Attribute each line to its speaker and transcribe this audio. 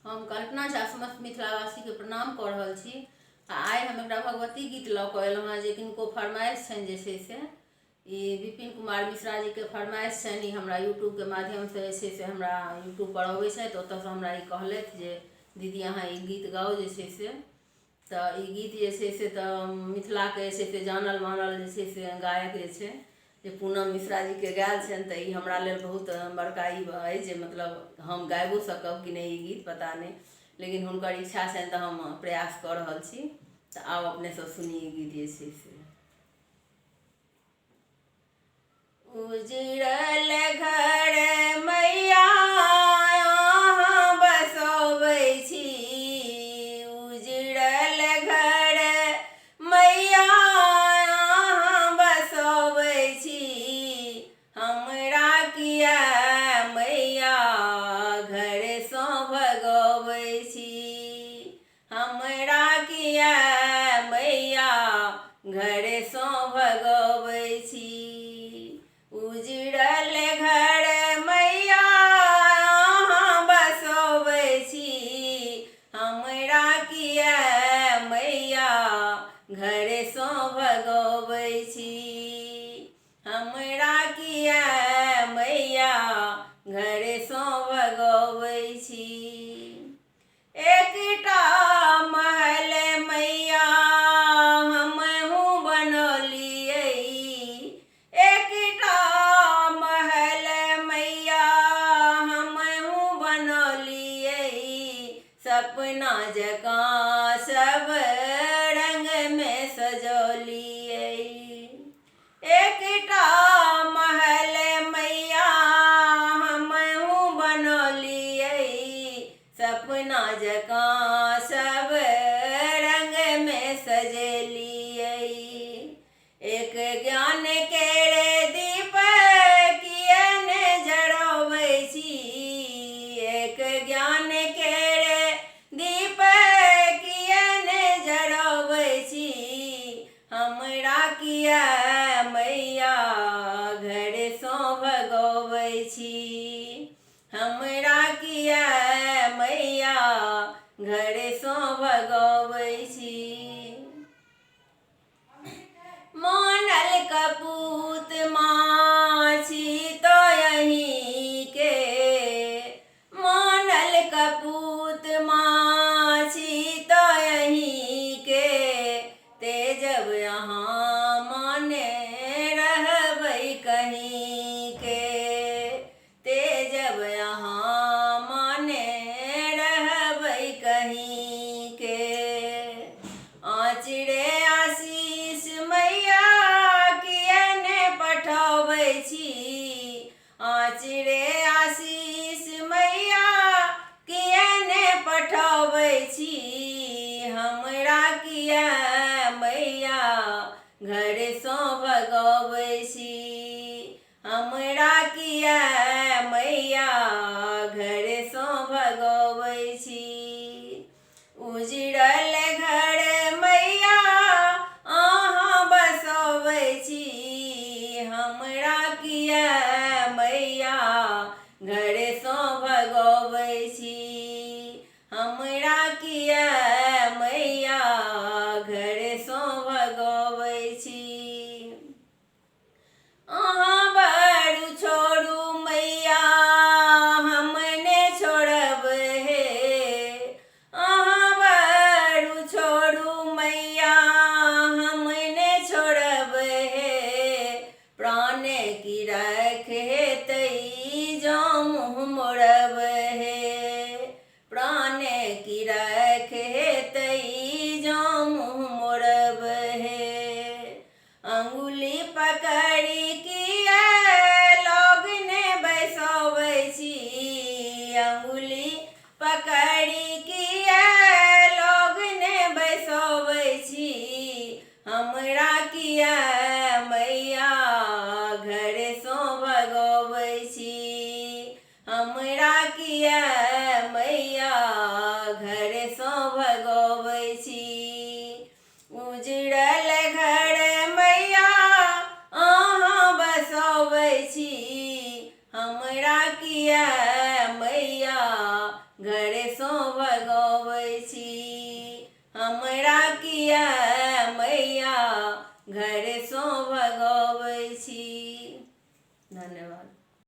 Speaker 1: हम कल्पना झा समस्त मिथिलावासी के प्रणाम कऽ रहल छी। आइ हम एक भगवती गीत लऽ कऽ एलहुँ हँ जे किनको फरमाइश छनि, जे छै से ई विपिन कुमार मिश्रा जी के फरमाइश छनि। ई हमरा यूट्यूब के माध्यम से जे छै से हमरा यूट्यूब पर अबै छथि, ओतऽसँ हमरा ई कहलथि जे दीदी अहाँ ई गीत गाउ जे छै से। तऽ ई गीत जे छै से तऽ मिथिलाके जे छै से जानल मानल जे छै से गायक जे छै जे पूनम मिश्रा जी के गायल छनि। तऽ ई हमरा लेल बहुत बड़का ई अइ जे मतलब हम गाबिओ सकब कि नहीं ई गीत पता नहीं, लेकिन हुनकर इच्छा छनि तऽ हम प्रयास कऽ रहल छी। तऽ आब अपने सब सुनी ई गीत जे छै से। उजड़ल घर मैया अहाँ बसबै छी, उजड़ल घर मैया अहाँ बसबै छी, हमरा किया मैया घरसँ भगबै छी, हमरा किया मैया घरसँ भगबै छी। उजड़ल घर मैया अहाँ बसबै छी, हमरा किया मैया घरसँ भगबै छी, हमरा किया मैया घरसँ भगबै छी। एकटा महल मैया हमहूँ बनौलियै, एकटा महल मैया हमहूँ बनौलियै, सपना जकाँ सब रङ्गमे सजौलियै। एकटा महल मैया हमहूँ बनौलियै, सपना जकाँ सब रङ्गमे सजेलियै। एक ज्ञान केरे दीप किए ने जरबै छी, एक ज्ञान केरे दीप किए ने जरबै छी, हमरा किया मैया घरसँ भगबै छी, हमरा किया मैया घरसँ भगबै छी। मानल कपूत माछी तो अहीँके, मानल कपूत माछी तो अहीँके, तेजब अहाँ माने रहबै कहीँके, तेजब अहाँ माने रहबै कहीँके। आँचरे आशीष मैया किए ने पठबै छी, आँचरे आशीष मैया किए ने पठबै छी, हमरा किया मैया घरसँ भगबै छी, हमरा किया मैया घरसँ भगबै छी। उजड़ल घर मैया अहाँ बसबै छी, हमरा किया मैया घरसँ भगबै छी, हमरा किया मैया घरसँ भगबै छी। अहाँ बड़ू छोड़ू मैया हम ने छोड़ब हे, अहाँ बड़ू छोड़ू मैया हम ने छोड़ब हे, प्राण की रख हेतै जँ मुँह मोड़ब हे, प्राण की रख हेतै जँ मुँह मोड़ब हे। अंगुली पकड़ी किए लोग ने बैसबै छी, अंगुली पकड़ी किए लोग ने बैसबै छी, हमरा किया मैया घरसँ भगबै छी, हमरा किया मैया घरसँ भगबै छी। उजड़ल घर मैया अहाँ बसबै छी, हमरा किया मैया घरसँ भगाबै छी, हमरा किया मैया घर सो भगाबै छी। धन्यवाद।